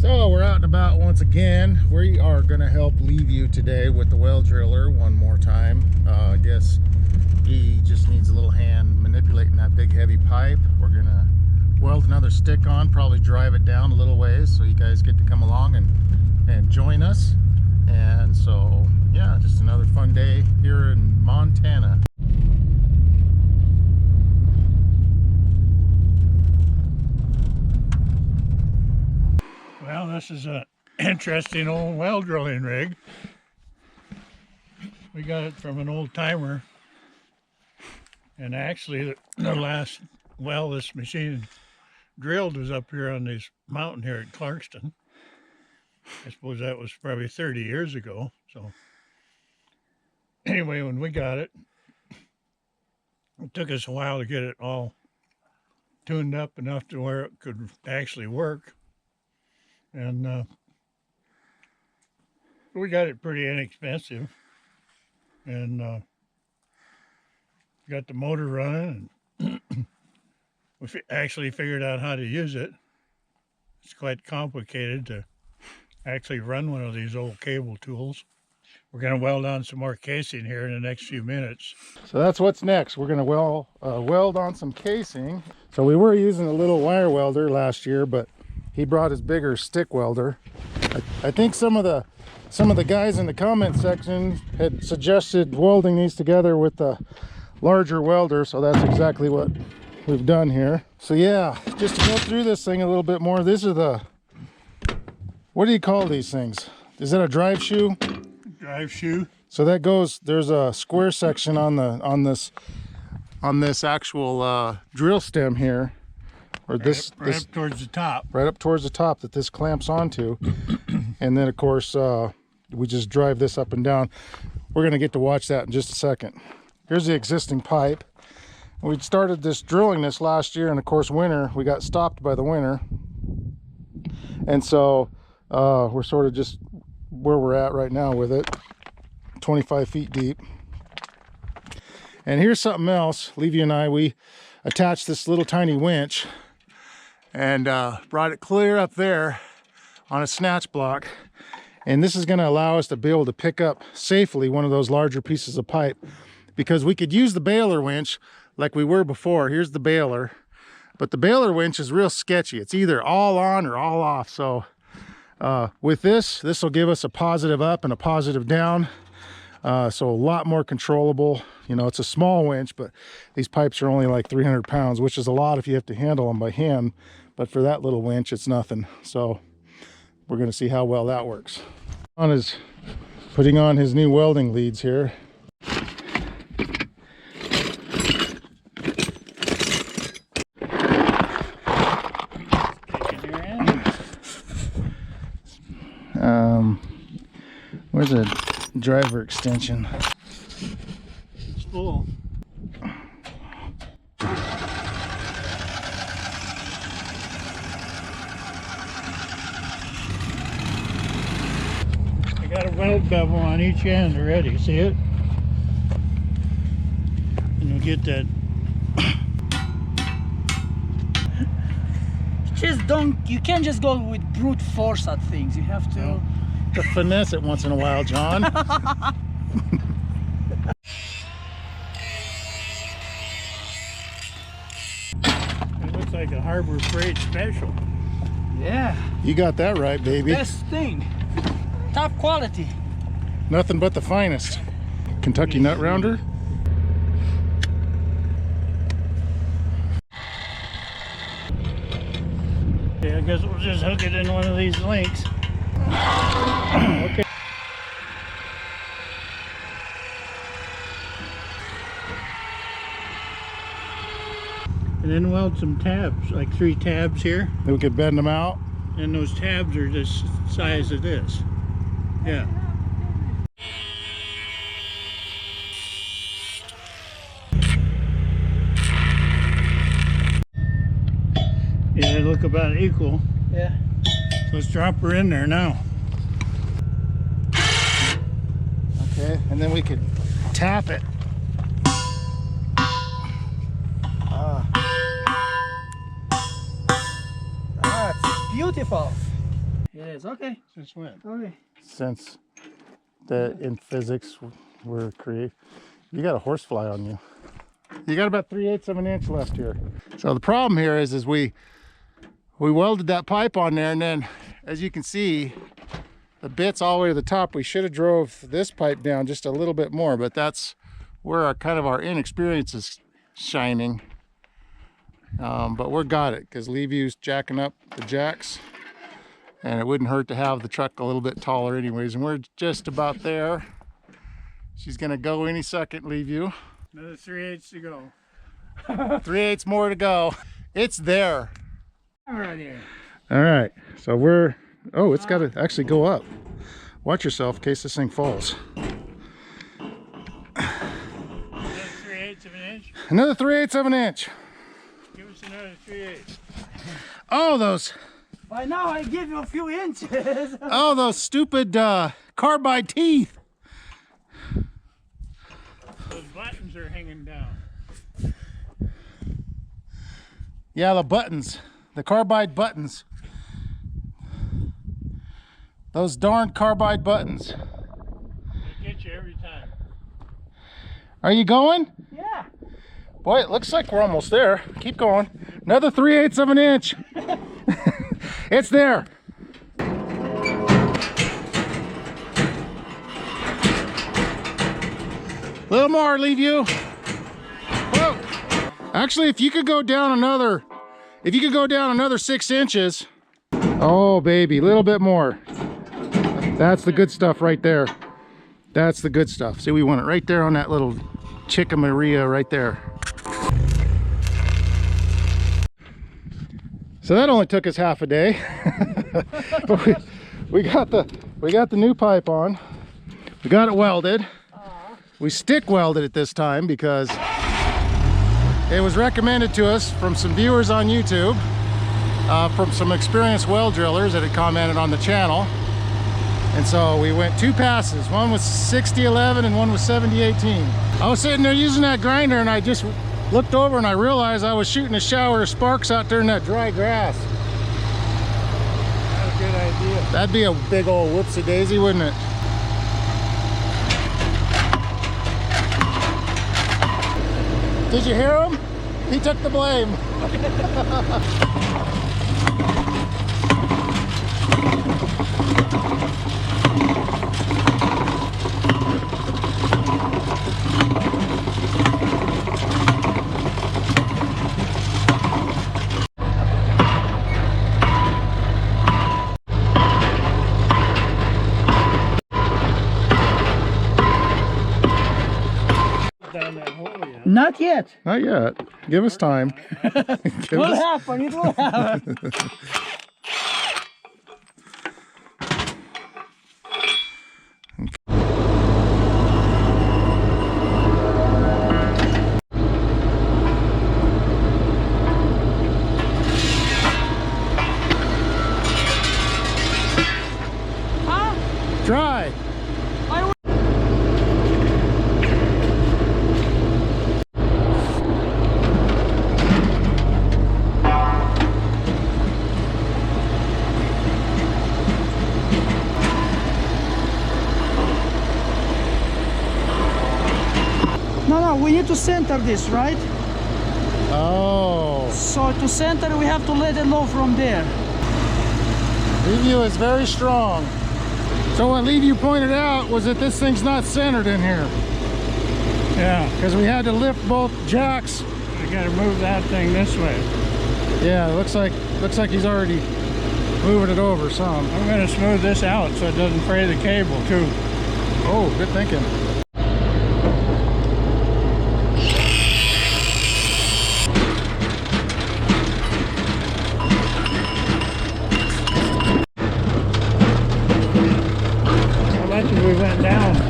So we're out and about once again. We are going to help Liviou today with the well driller one more time. I guess he just needs a little hand manipulating that big heavy pipe. We're going to weld another stick on, probably drive it down a little ways so you guys get to come along and join us. And so yeah, just another fun day here in Montana. Well, this is an interesting old well drilling rig. We got it from an old timer, and actually the last well this machine drilled was up here on this mountain here at Clarkston. I suppose that was probably 30 years ago. So anyway, when we got it, it took us a while to get it all tuned up enough to where it could actually work. And we got it pretty inexpensive, and got the motor running, and we actually figured out how to use it. It's quite complicated to actually run one of these old cable tools. We're going to weld on some more casing here in the next few minutes. So that's what's next. We're going to weld on some casing. So we were using a little wire welder last year, but he brought his bigger stick welder. I think some of the guys in the comment section had suggested welding these together with the larger welder, so that's exactly what we've done here. So yeah, just to go through this thing a little bit more, these are the, what do you call these things? Is that a drive shoe? Drive shoe. So that goes, there's a square section on this actual drill stem here. Or right up towards the top. Right up towards the top that this clamps onto. And then of course we just drive this up and down. We're going to get to watch that in just a second. Here's the existing pipe. We started drilling this last year, and of course winter, we got stopped by the winter. And so we're sort of just where we're at right now with it, 25 feet deep. And here's something else. Liviou and I, we attached this little tiny winch and brought it clear up there on a snatch block, and this is going to allow us to be able to pick up safely one of those larger pieces of pipe, because we could use the baler winch like we were before. Here's the baler, but the baler winch is real sketchy. It's either all on or all off. So with this will give us a positive up and a positive down, so a lot more controllable. You know, it's a small winch, but these pipes are only like 300 pounds, which is a lot if you have to handle them by hand. But for that little winch, it's nothing. So we're going to see how well that works. On is putting on his new welding leads here. Where's the driver extension? It's full. I got a weld bevel on each end already, see it? And you'll get that. Just don't, you can't just go with brute force at things. You have to finesse it once in a while, John. It looks like a Harbor Freight special. Yeah. You got that right, baby. Best thing. Top quality. Nothing but the finest. Kentucky nut rounder. Yeah, I guess we'll just hook it in one of these links. Okay. And then weld some tabs, like 3 tabs here. We could bend them out. And those tabs are this size of this. Yeah. Yeah, they look about equal. Yeah. So let's drop her in there now. Okay, and then we could tap it. Beautiful. Yes, okay. Since when? Okay. Since in physics we're creative. You got a horsefly on you. You got about 3/8 of an inch left here. So the problem here is we welded that pipe on there, and then as you can see, the bit's all the way to the top. We should have drove this pipe down just a little bit more, but that's where our inexperience is shining. But we're got it because Liviou's jacking up the jacks, and it wouldn't hurt to have the truck a little bit taller anyways, and we're just about there. She's gonna go any second, Liviou. Another 3/8 to go. 3/8 more to go. It's there. Right here. All right, so we're, oh, it's got to actually go up. Watch yourself in case this thing falls. Another 3/8 of an inch. Another 3/8 of an inch. Give us another 3/8. Oh, those, By now I give you a few inches. oh, those stupid carbide teeth. Those buttons are hanging down. Yeah, the buttons, the carbide buttons. Those darn carbide buttons. They get you every time. Are you going? Yeah. Boy, it looks like we're almost there. Keep going. Another 3/8 of an inch. It's there. A little more, Liviou. Whoa. Actually, if you could go down another 6 inches. Oh, baby, a little bit more. That's the good stuff right there. That's the good stuff. See, we want it right there on that little Chica Maria right there. So that only took us half a day. But we got the new pipe on. We got it welded. We stick welded it this time because it was recommended to us from some viewers on YouTube, from some experienced weld drillers that had commented on the channel. And so we went 2 passes. One was 6011 and one was 7018. I was sitting there using that grinder and I just looked over and I realized I was shooting a shower of sparks out there in that dry grass. That's a good idea. That'd be a big old whoopsie daisy, wouldn't it? Did you hear him? He took the blame. Down that hole yet. Not yet. Not yet. Give us time. It will happen. It will happen. Dry. No, we need to center this, right? Oh. So to center, we have to let it low from there. Liviou is very strong. So what Liviou pointed out was that this thing's not centered in here Yeah, because we had to lift both jacks. we got to move that thing this way. Yeah, it looks like he's already moving it over some. I'm going to smooth this out so it doesn't fray the cable too. Oh, good thinking. How much have we went down?